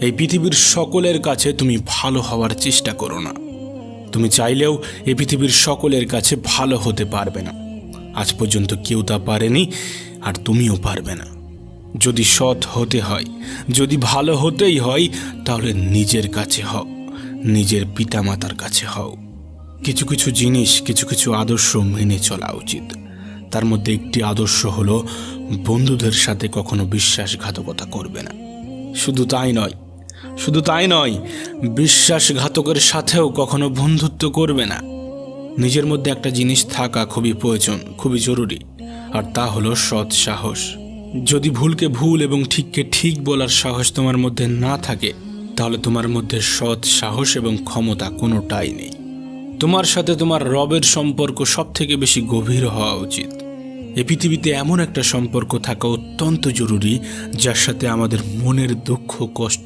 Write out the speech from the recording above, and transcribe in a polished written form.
এই পৃথিবীর সকলের কাছে তুমি ভালো হওয়ার চেষ্টা করো না। তুমি চাইলেও এই পৃথিবীর সকলের কাছে ভালো হতে পারবে না। আজ পর্যন্ত কেউ তা পারেনি, আর তুমিও পারবে না। যদি সৎ হতে হয়, যদি ভালো হতেই হয়, তাহলে নিজের কাছে হও, নিজের পিতামাতার কাছে হও। কিছু কিছু জিনিস, কিছু কিছু আদর্শ মেনে চলা উচিত। তার মধ্যে একটি আদর্শ হলো বন্ধুদের সাথে কখনো বিশ্বাসঘাতকতা করবে না। শুধু তাই নয়, বিশ্বাসঘাতকের সাথেও কখনো বন্ধুত্ব করবে না। নিজের মধ্যে একটা জিনিস থাকা খুবই প্রয়োজন, খুবই জরুরি, আর তা হলো সৎ সাহস। যদি ভুলকে ভুল এবং ঠিককে ঠিক বলার সাহস তোমার মধ্যে না থাকে, তাহলে তোমার মধ্যে সৎ সাহস এবং ক্ষমতা কোনোটাই নেই। তোমার সাথে তোমার রবের সম্পর্ক সব থেকে বেশি গভীর হওয়া উচিত। এই পৃথিবীতে এমন একটা সম্পর্ক থাকা অত্যন্ত জরুরি, যার সাথে আমাদের মনের দুঃখ কষ্ট